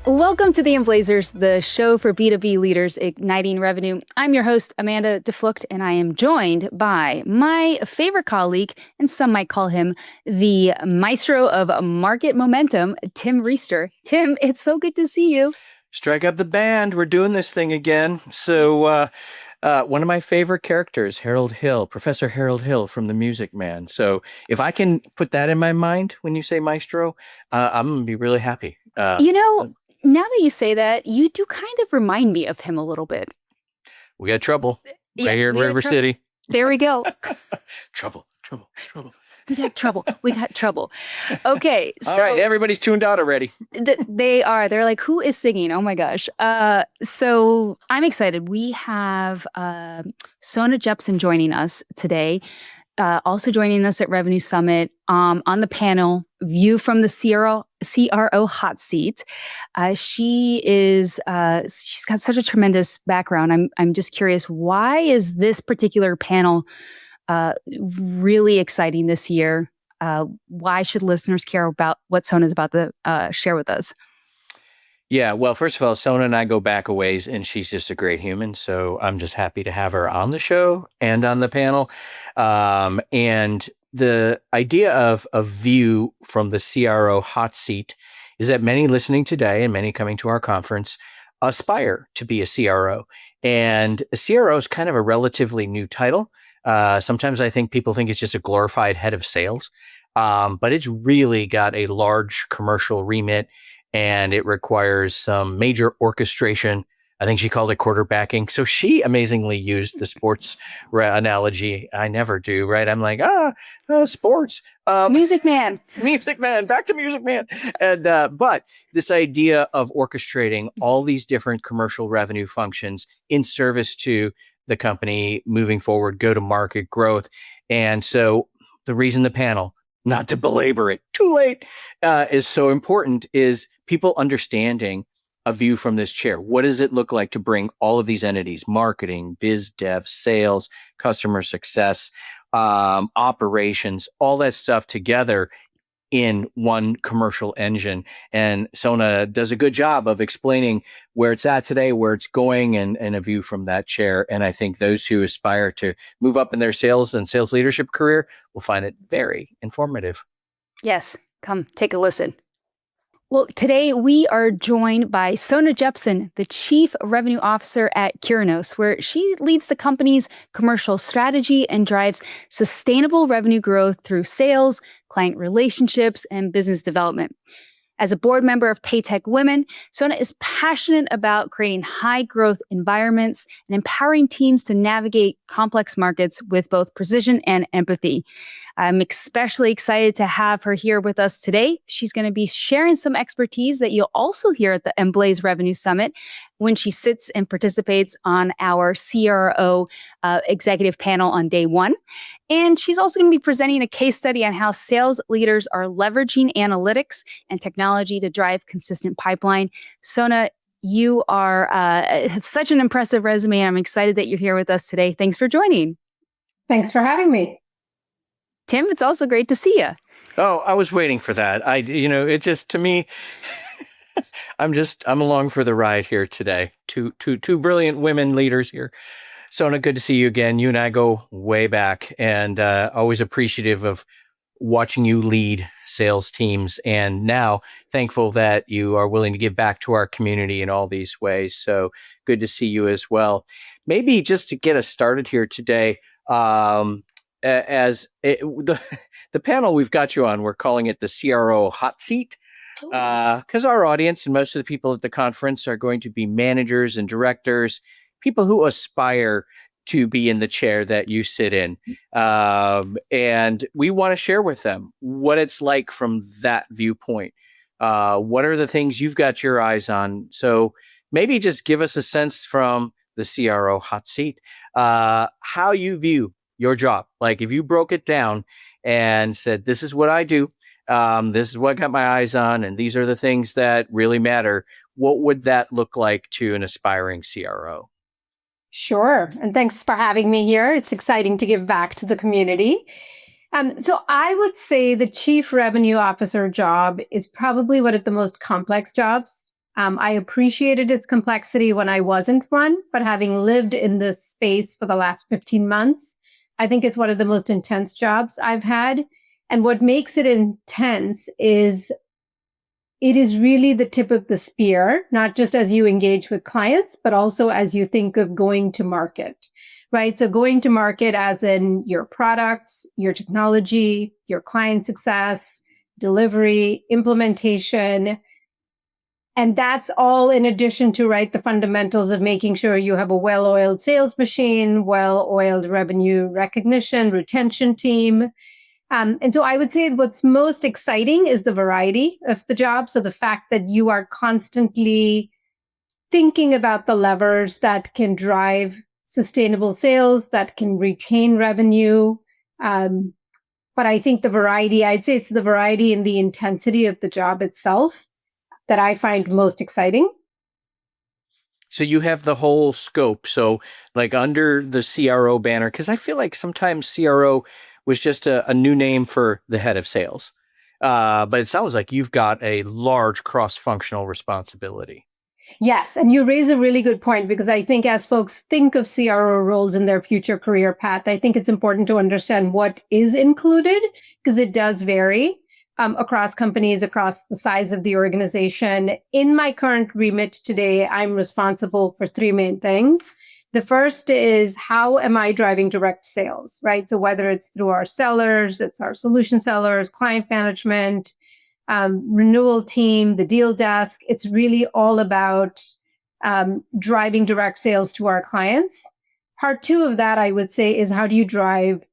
Welcome to the Emblazers, the show for B2B Leaders Igniting Revenue. I'm your host, Amanda DeFlucht, and I am joined by my favorite colleague, and some might call him the maestro of market momentum, Tim Reister. Tim, it's so good to see you. Strike up the band. We're doing this thing again. So one of my favorite characters, Professor Harold Hill from The Music Man. So if I can put that in my mind when you say maestro, I'm going to be really happy. Now that you say that, you do kind of remind me of him a little bit. We got trouble right here in River City. There we go. Trouble. We got trouble. Okay. All right. Everybody's tuned out already. They are. They're like, who is singing? Oh my gosh. So I'm excited. We have Sona Jepsen joining us today. Also joining us at Revenue Summit on the panel, View from the CRO Hot Seat. She's got such a tremendous background. I'm just curious, why is this particular panel really exciting this year? Why should listeners care about what Sona's about to share with us? Yeah, well, first of all, Sona and I go back a ways, and she's just a great human. So I'm just happy to have her on the show and on the panel. And the idea of a view from the CRO hot seat is that many listening today and many coming to our conference aspire to be a CRO. And a CRO is kind of a relatively new title. Sometimes I think people think it's just a glorified head of sales, but it's really got a large commercial remit. And it requires some major orchestration. I think she called it quarterbacking. So she amazingly used the sports analogy. I never do, right? I'm like, sports. Music Man. Back to Music Man. And but this idea of orchestrating all these different commercial revenue functions in service to the company moving forward, go-to-market growth. And so the reason the panel, not to belabor it too late, is so important is people understanding a view from this chair. What does it look like to bring all of these entities, marketing, biz dev, sales, customer success, operations, all that stuff together in one commercial engine? And Sona does a good job of explaining where it's at today, where it's going, and a view from that chair. And I think those who aspire to move up in their sales and sales leadership career will find it very informative. Yes, come take a listen. Well, today we are joined by Sona Jepsen, the Chief Revenue Officer at Curinos, where she leads the company's commercial strategy and drives sustainable revenue growth through sales, client relationships, and business development. As a board member of PayTech Women, Sona is passionate about creating high-growth environments and empowering teams to navigate complex markets with both precision and empathy. I'm especially excited to have her here with us today. She's going to be sharing some expertise that you'll also hear at the Emblazers Revenue Summit when she sits and participates on our CRO executive panel on day one. And she's also going to be presenting a case study on how sales leaders are leveraging analytics and technology to drive consistent pipeline. Sona, you have such an impressive resume. I'm excited that you're here with us today. Thanks for joining. Thanks for having me. Tim, it's also great to see you. Oh, I was waiting for that. It just, to me, I'm along for the ride here today. Two brilliant women leaders here. Sona, good to see you again. You and I go way back, and always appreciative of watching you lead sales teams. And now thankful that you are willing to give back to our community in all these ways. So good to see you as well. Maybe just to get us started here today, the panel we've got you on, we're calling it the CRO hot seat, because our audience and most of the people at the conference are going to be managers and directors, people who aspire to be in the chair that you sit in. And we want to share with them what it's like from that viewpoint. What are the things you've got your eyes on? So maybe just give us a sense from the CRO hot seat, how you view your job. Like if you broke it down and said, this is what I do, this is what I got my eyes on, and these are the things that really matter, what would that look like to an aspiring CRO? Sure. And thanks for having me here. It's exciting to give back to the community. So I would say the Chief Revenue Officer job is probably one of the most complex jobs I appreciated its complexity when I wasn't one, but having lived in this space for the last 15 months, I think it's one of the most intense jobs I've had. And what makes it intense is it is really the tip of the spear, not just as you engage with clients, but also as you think of going to market, right? So going to market as in your products, your technology, your client success, delivery, implementation. And that's all in addition to, right, the fundamentals of making sure you have a well-oiled sales machine, well-oiled revenue recognition, retention team. And so I would say what's most exciting is the variety of the job. So the fact that you are constantly thinking about the levers that can drive sustainable sales, that can retain revenue. But I think I'd say it's the variety and the intensity of the job itself that I find most exciting. So you have the whole scope. So like under the CRO banner, because I feel like sometimes CRO was just a new name for the head of sales. But it sounds like you've got a large cross-functional responsibility. Yes. And you raise a really good point because I think as folks think of CRO roles in their future career path, I think it's important to understand what is included because it does vary across companies, across the size of the organization. In my current remit today, I'm responsible for three main things. The first is how am I driving direct sales, right? So whether it's through our sellers, it's our solution sellers, client management, renewal team, the deal desk. It's really all about driving direct sales to our clients. Part two of that, I would say, is how do you drive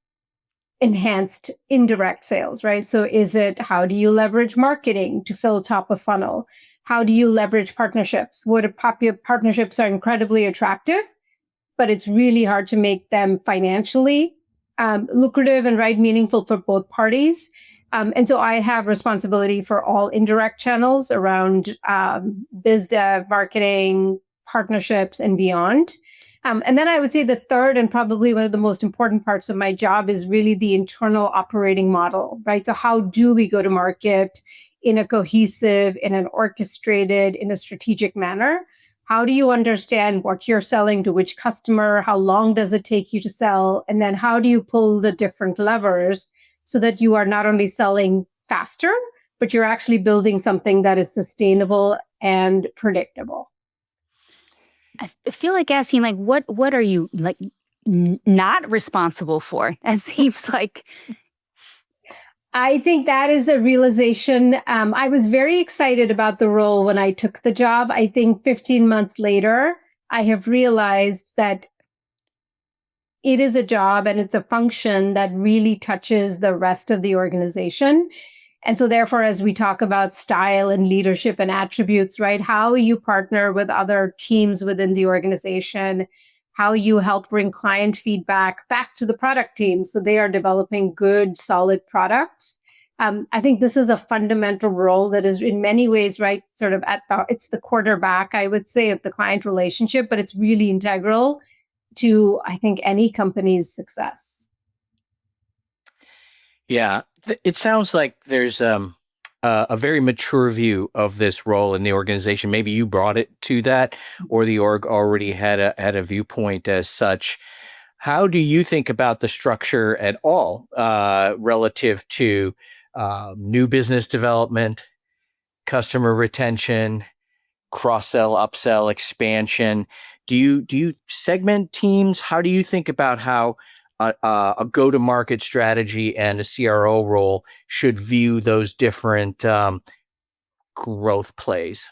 enhanced indirect sales, right? So is it how do you leverage marketing to fill top of funnel? How do you leverage partnerships? Partnerships are incredibly attractive, but it's really hard to make them financially lucrative and right meaningful for both parties. And so I have responsibility for all indirect channels around biz dev, marketing, partnerships, and beyond. And then I would say the third and probably one of the most important parts of my job is really the internal operating model, right? So how do we go to market in a cohesive, in an orchestrated, in a strategic manner? How do you understand what you're selling to which customer? How long does it take you to sell? And then how do you pull the different levers so that you are not only selling faster, but you're actually building something that is sustainable and predictable? I feel like asking, like, what are you like not responsible for? That seems like I think that is a realization. I was very excited about the role when I took the job. I think 15 months later, I have realized that it is a job and it's a function that really touches the rest of the organization. And so therefore, as we talk about style and leadership and attributes, right, how you partner with other teams within the organization, how you help bring client feedback back to the product team so they are developing good, solid products. I think this is a fundamental role that is in many ways, right, sort of it's the quarterback, I would say, of the client relationship, but it's really integral to, I think, any company's success. Yeah, it sounds like there's a very mature view of this role in the organization. Maybe you brought it to that, or the org already had a viewpoint as such. How do you think about the structure at all relative to new business development, customer retention, cross-sell, upsell, expansion? Do you segment teams? How do you think about how a go-to-market strategy and a CRO role should view those different growth plays?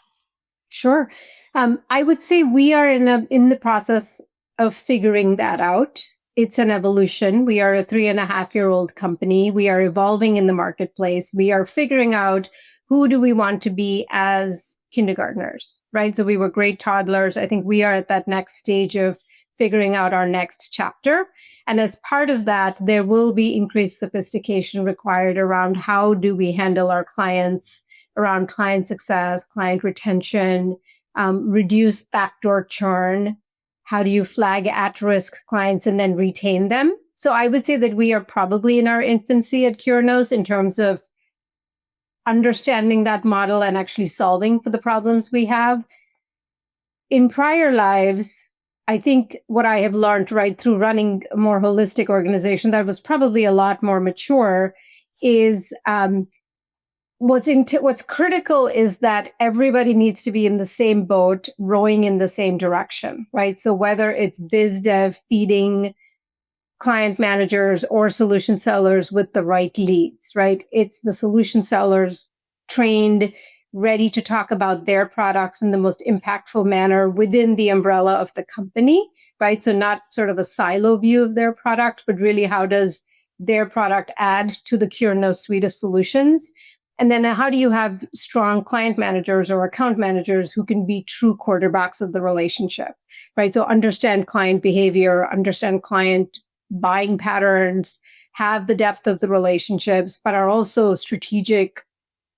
Sure. I would say we are in the process of figuring that out. It's an evolution. We are a 3.5-year-old company. We are evolving in the marketplace. We are figuring out who do we want to be as kindergartners, right? So we were great toddlers. I think we are at that next stage of figuring out our next chapter. And as part of that, there will be increased sophistication required around how do we handle our clients, around client success, client retention, reduce backdoor churn. How do you flag at-risk clients and then retain them? So I would say that we are probably in our infancy at Curinos in terms of understanding that model and actually solving for the problems we have. In prior lives, I think what I have learned right through running a more holistic organization that was probably a lot more mature is what's critical is that everybody needs to be in the same boat, rowing in the same direction, right? So whether it's biz dev feeding client managers or solution sellers with the right leads, right? It's the solution sellers trained, ready to talk about their products in the most impactful manner within the umbrella of the company, right? So not sort of a silo view of their product, but really how does their product add to the Curinos suite of solutions? And then how do you have strong client managers or account managers who can be true quarterbacks of the relationship, right? So understand client behavior, understand client buying patterns, have the depth of the relationships, but are also strategic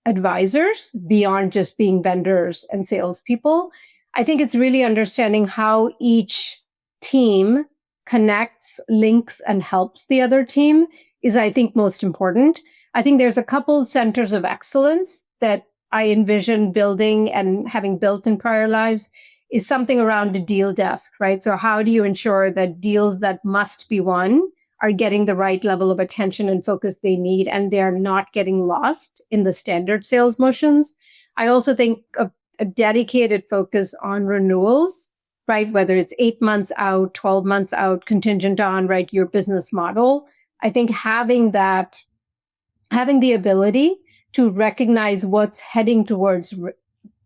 advisors beyond just being vendors and salespeople. I think it's really understanding how each team connects, links, and helps the other team is, I think, most important. I think there's a couple centers of excellence that I envision building and having built in prior lives is something around the deal desk, right? So how do you ensure that deals that must be won are getting the right level of attention and focus they need, and they're not getting lost in the standard sales motions? I also think a dedicated focus on renewals, right? Whether it's 8 months out, 12 months out, contingent on, right, your business model. I think having the ability to recognize what's heading towards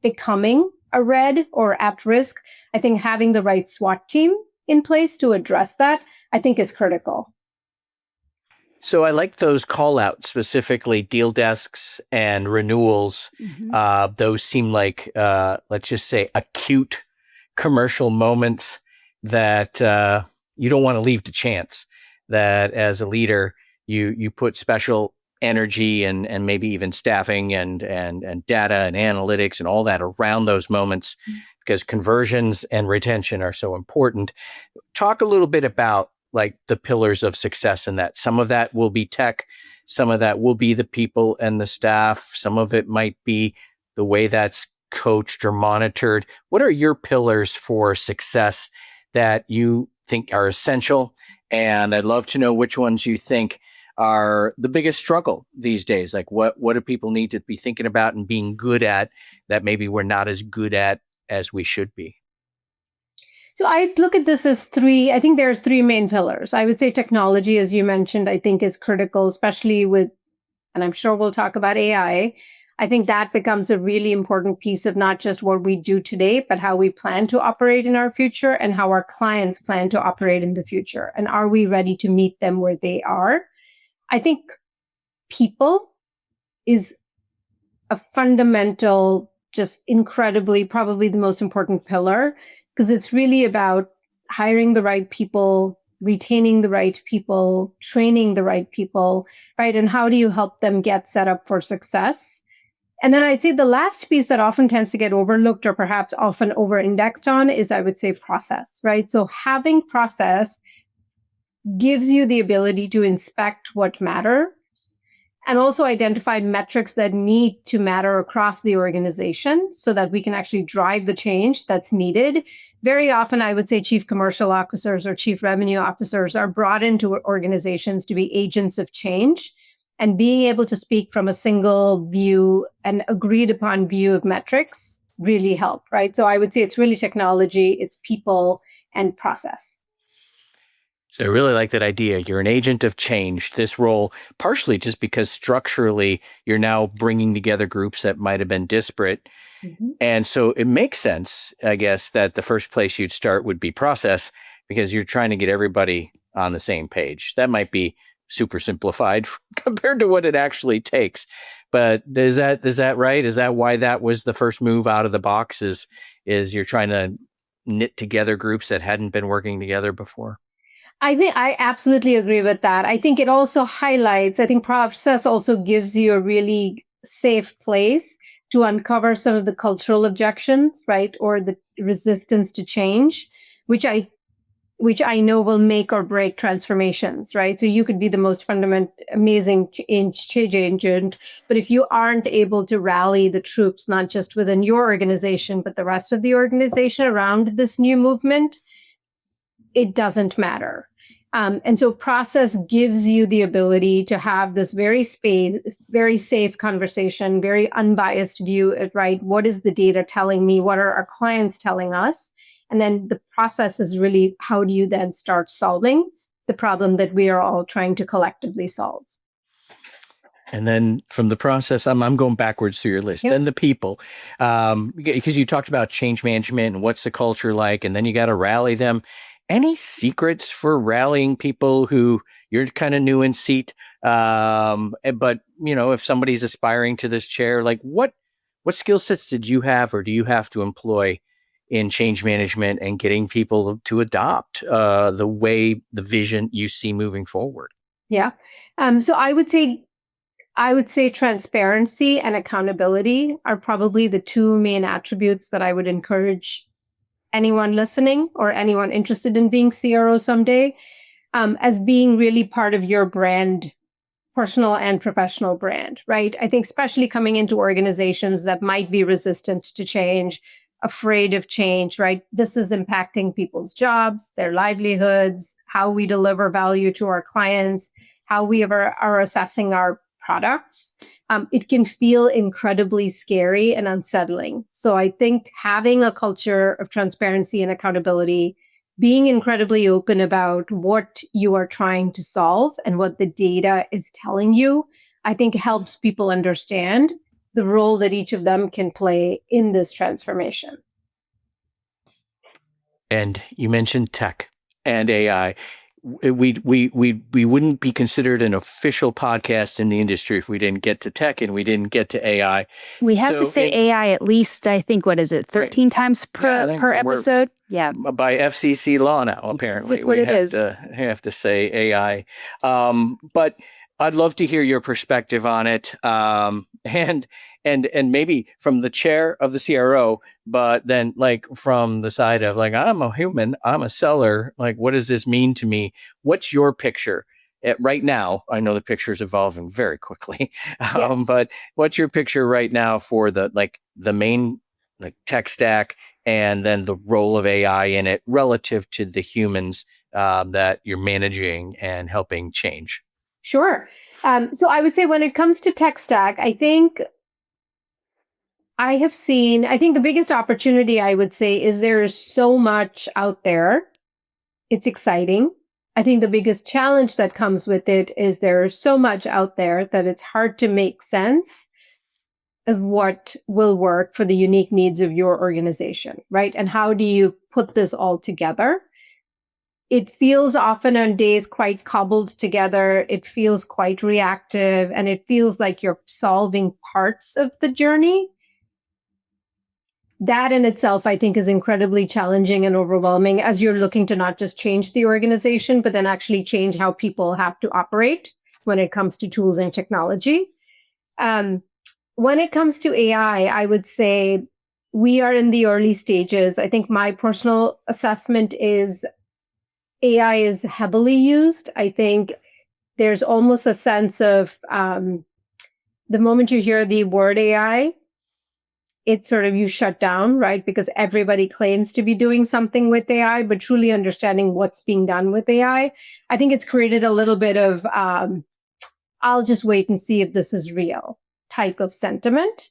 becoming a red or at risk, I think having the right SWAT team in place to address that, I think is critical. So I like those call outs, specifically deal desks and renewals. Those seem like, let's just say, acute commercial moments that you don't want to leave to chance. That as a leader, you put special energy and maybe even staffing and data and analytics and all that around those moments, because conversions and retention are so important. Talk a little bit about like the pillars of success in that. Some of that will be tech, some of that will be the people and the staff, some of it might be the way that's coached or monitored. What are your pillars for success that you think are essential? And I'd love to know which ones you think are the biggest struggle these days. Like what do people need to be thinking about and being good at that maybe we're not as good at as we should be? So I look at this as I think there's three main pillars. I would say technology, as you mentioned, I think is critical, especially with, and I'm sure we'll talk about AI. I think that becomes a really important piece of not just what we do today, but how we plan to operate in our future and how our clients plan to operate in the future. And are we ready to meet them where they are? I think people is a fundamental, just incredibly, probably the most important pillar, because it's really about hiring the right people, retaining the right people, training the right people, right? And how do you help them get set up for success? And then I'd say the last piece that often tends to get overlooked or perhaps often over-indexed on is, I would say, process, right? So having process gives you the ability to inspect what matters and also identify metrics that need to matter across the organization so that we can actually drive the change that's needed. Very often, I would say chief commercial officers or chief revenue officers are brought into organizations to be agents of change, and being able to speak from a single view and agreed upon view of metrics really help, right? So I would say it's really technology, it's people, and process. So I really like that idea. You're an agent of change, this role, partially just because structurally you're now bringing together groups that might have been disparate. And so it makes sense, I guess, that the first place you'd start would be process, because you're trying to get everybody on the same page. That might be super simplified compared to what it actually takes. But is that right? Is that why that was the first move out of the box, is you're trying to knit together groups that hadn't been working together before? I think I absolutely agree with that. I think it also highlights, I think process also gives you a really safe place to uncover some of the cultural objections, right? Or the resistance to change, which which I know will make or break transformations, right? So you could be the most amazing change agent, but if you aren't able to rally the troops, not just within your organization, but the rest of the organization around this new movement, it doesn't matter. And so process gives you the ability to have this very safe conversation, very unbiased view at, right? What is the data telling me? What are our clients telling us? And then the process is really, how do you then start solving the problem that we are all trying to collectively solve? And then from the process, I'm going backwards through your list. Yep. Then the people, because you talked about change management and what's the culture like, and then you got to rally them. Any secrets for rallying people who you're kind of new in seat? But if somebody's aspiring to this chair, like what skill sets did you have, or do you have to employ in change management and getting people to adopt the vision you see moving forward? Yeah. So I would say transparency and accountability are probably the two main attributes that I would encourage anyone listening or anyone interested in being CRO someday, as being really part of your brand, personal and professional brand, right? I think especially coming into organizations that might be resistant to change, afraid of change, right? This is impacting people's jobs, their livelihoods, how we deliver value to our clients, how we are assessing our products. It can feel incredibly scary and unsettling. So I think having a culture of transparency and accountability, being incredibly open about what you are trying to solve and what the data is telling you, I think helps people understand the role that each of them can play in this transformation. And you mentioned tech and AI. We wouldn't be considered an official podcast in the industry if we didn't get to tech and we didn't get to AI. We have to say AI at least, I think, what is it, 13 times per episode? Yeah. By FCC law now, apparently. That's what it is. Have to say AI. But I'd love to hear your perspective on it. And maybe from the chair of the CRO, but then like from the side of like, I'm a human, I'm a seller. Like, what does this mean to me? What's your picture? Right now, I know the picture is evolving very quickly, but what's your picture right now for the main tech stack and then the role of AI in it relative to the humans that you're managing and helping change? Sure. So I would say when it comes to tech stack, I think the biggest opportunity I would say is there is so much out there. It's exciting. I think the biggest challenge that comes with it is there's so much out there that it's hard to make sense of what will work for the unique needs of your organization, right? And how do you put this all together? It feels often on days quite cobbled together. It feels quite reactive, and it feels like you're solving parts of the journey. That in itself, I think, is incredibly challenging and overwhelming as you're looking to not just change the organization, but then actually change how people have to operate when it comes to tools and technology. When it comes to AI, I would say we are in the early stages. I think my personal assessment is AI is heavily used. I think there's almost a sense of the moment you hear the word AI, it's sort of you shut down, right? Because everybody claims to be doing something with AI, but truly understanding what's being done with AI, I think it's created a little bit of I'll just wait and see if this is real type of sentiment.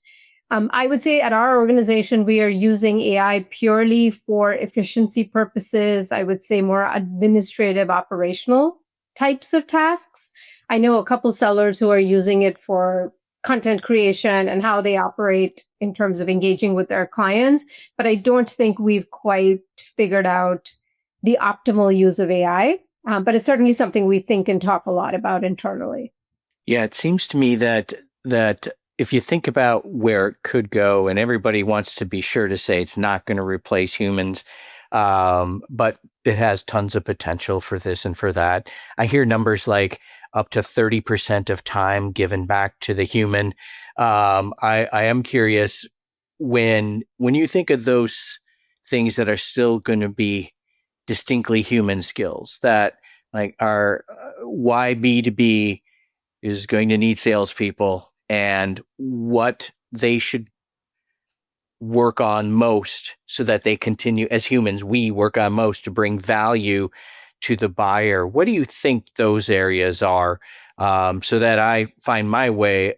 I would say at our organization, we are using AI purely for efficiency purposes. I would say more administrative, operational types of tasks. I know a couple sellers who are using it for content creation and how they operate in terms of engaging with their clients, but I don't think we've quite figured out the optimal use of AI. But it's certainly something we think and talk a lot about internally. Yeah, it seems to me that if you think about where it could go, and everybody wants to be sure to say it's not going to replace humans, but it has tons of potential for this and for that. I hear numbers like up to 30% of time given back to the human. I am curious, when you think of those things that are still going to be distinctly human skills that like are why B2B is going to need salespeople and what they should work on most so that they continue as humans, we work on most to bring value to the buyer. What do you think those areas are so that I find my way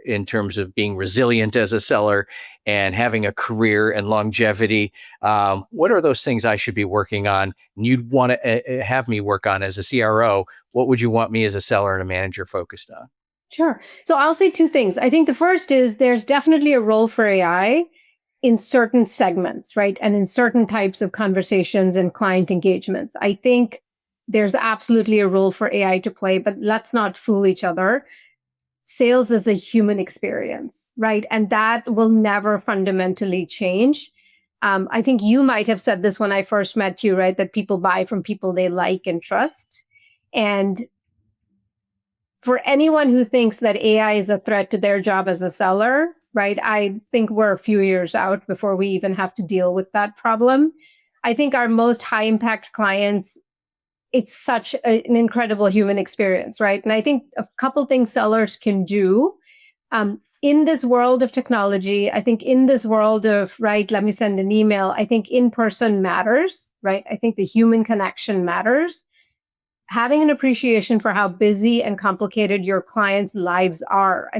in terms of being resilient as a seller and having a career and longevity? What are those things I should be working on? And you'd want to have me work on as a CRO. What would you want me as a seller and a manager focused on? Sure. So I'll say two things. I think the first is there's definitely a role for AI in certain segments, right? And in certain types of conversations and client engagements. I think there's absolutely a role for AI to play, but let's not fool each other. Sales is a human experience, right? And that will never fundamentally change. I think you might have said this when I first met you, right? That people buy from people they like and trust. And for anyone who thinks that AI is a threat to their job as a seller, right? I think we're a few years out before we even have to deal with that problem. I think our most high impact clients, it's such an incredible human experience, right? And I think a couple things sellers can do in this world of technology. I think in this world of, right, let me send an email. I think in person matters, right? I think the human connection matters. Having an appreciation for how busy and complicated your clients' lives are.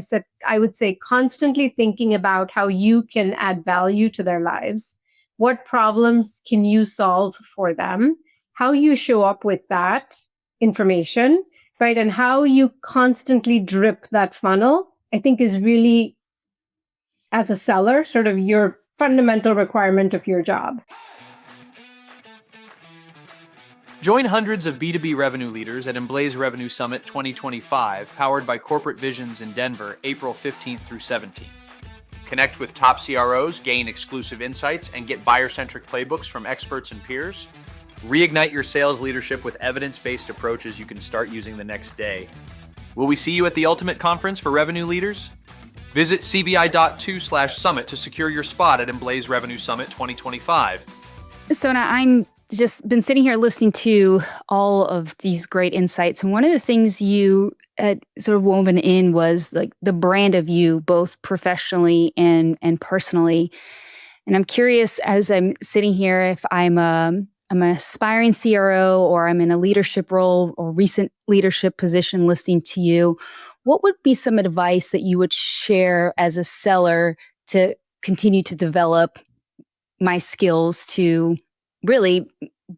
I would say constantly thinking about how you can add value to their lives. What problems can you solve for them? How you show up with that information, right? And how you constantly drip that funnel, I think is really, as a seller, sort of your fundamental requirement of your job. Join hundreds of B2B revenue leaders at Emblazers Revenue Summit 2025, powered by Corporate Visions in Denver, April 15th through 17th. Connect with top CROs, gain exclusive insights, and get buyer-centric playbooks from experts and peers. Reignite your sales leadership with evidence-based approaches you can start using the next day. Will we see you at the Ultimate Conference for Revenue Leaders? Visit cvi.to/summit to secure your spot at Emblazers Revenue Summit 2025. Sona, I'm just been sitting here listening to all of these great insights. And one of the things you sort of woven in was like the brand of you, both professionally and personally. And I'm curious, as I'm sitting here, if I'm an aspiring CRO or I'm in a leadership role or recent leadership position listening to you, what would be some advice that you would share as a seller to continue to develop my skills to really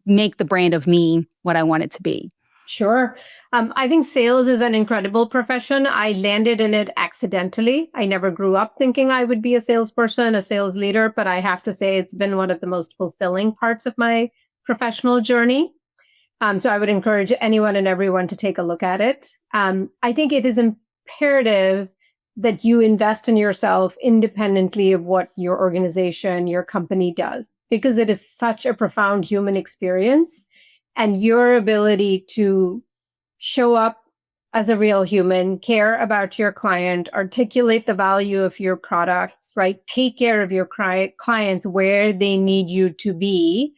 make the brand of me what I want it to be? Sure. I think sales is an incredible profession. I landed in it accidentally. I never grew up thinking I would be a salesperson, a sales leader, but I have to say it's been one of the most fulfilling parts of my professional journey. So I would encourage anyone and everyone to take a look at it. I think it is imperative that you invest in yourself independently of what your organization, your company does, because it is such a profound human experience. And your ability to show up as a real human, care about your client, articulate the value of your products, right? Take care of your clients where they need you to be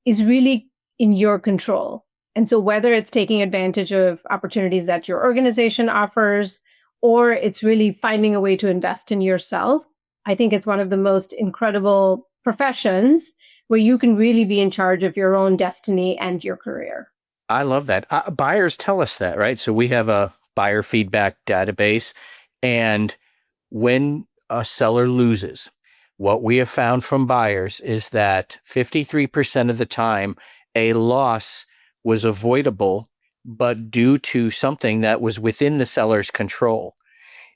is really in your control. And so whether it's taking advantage of opportunities that your organization offers, or it's really finding a way to invest in yourself, I think it's one of the most incredible professions where you can really be in charge of your own destiny and your career. I love that. Buyers tell us that, right? So we have a buyer feedback database. And when a seller loses, what we have found from buyers is that 53% of the time, a loss was avoidable, but due to something that was within the seller's control.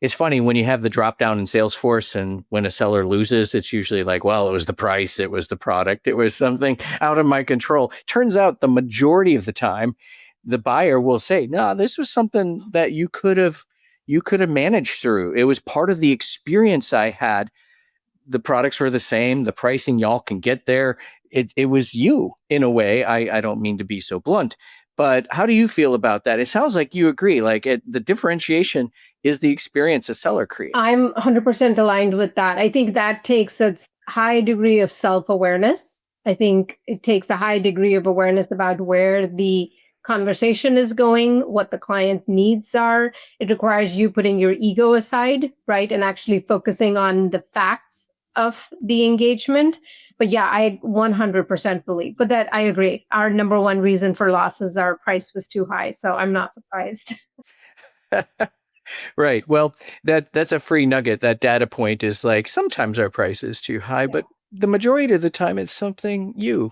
It's funny when you have the drop down in Salesforce and when a seller loses, it's usually like, well, it was the price, it was the product, it was something out of my control. Turns out the majority of the time, the buyer will say, no, this was something that you could have managed through. It was part of the experience I had. The products were the same, the pricing, y'all can get there. It was you in a way. I don't mean to be so blunt. But how do you feel about that? It sounds like you agree. Like the differentiation is the experience a seller creates. I'm 100% aligned with that. I think that takes a high degree of self-awareness, I think it takes a high degree of awareness about where the conversation is going, what the client needs are. It requires you putting your ego aside, right? And actually focusing on the facts of the engagement. But yeah, I 100% believe. But that I agree. Our number one reason for losses, our price was too high. So I'm not surprised. Right. Well, that's a free nugget. That data point is like sometimes our price is too high, but the majority of the time it's something you,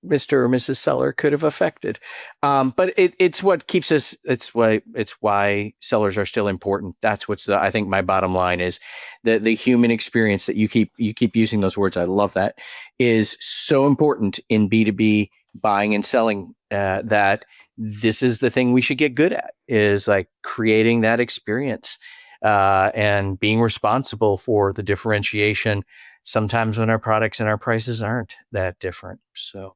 Mr. or Mrs. Seller, could have affected. But it's what keeps us. It's why sellers are still important. That's what's I think my bottom line is the human experience that you keep using those words. I love that is so important in B2B buying and selling. That this is the thing we should get good at is like creating that experience and being responsible for the differentiation. Sometimes when our products and our prices aren't that different. So.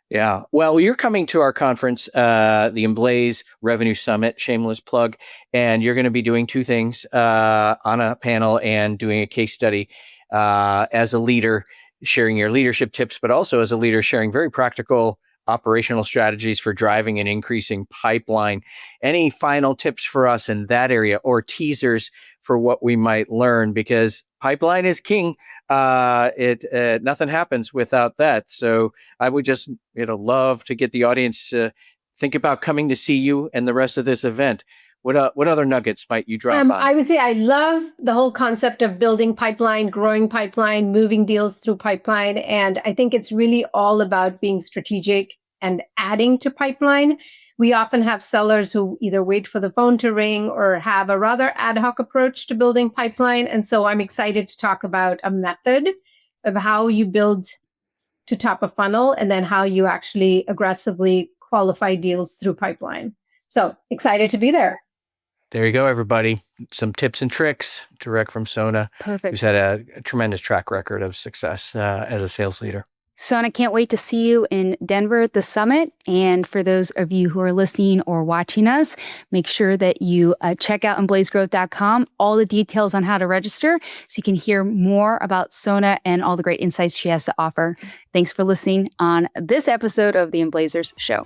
Yeah. Well, you're coming to our conference, the Emblaze Revenue Summit, shameless plug, and you're going to be doing two things on a panel and doing a case study as a leader, sharing your leadership tips, but also as a leader, sharing very practical operational strategies for driving and increasing pipeline. Any final tips for us in that area or teasers for what we might learn? Because pipeline is king. Nothing happens without that. So I would just love to get the audience to think about coming to see you and the rest of this event. What other nuggets might you drop on? I would say I love the whole concept of building pipeline, growing pipeline, moving deals through pipeline. And I think it's really all about being strategic and adding to pipeline. We often have sellers who either wait for the phone to ring or have a rather ad hoc approach to building pipeline. And so I'm excited to talk about a method of how you build to top a funnel and then how you actually aggressively qualify deals through pipeline. So excited to be there. There you go, everybody. Some tips and tricks direct from Sona, Perfect. who's had a tremendous track record of success as a sales leader. Sona, can't wait to see you in Denver at the summit. And for those of you who are listening or watching us, make sure that you check out emblazgrowth.com, all the details on how to register so you can hear more about Sona and all the great insights she has to offer. Thanks for listening on this episode of the Emblazers Show.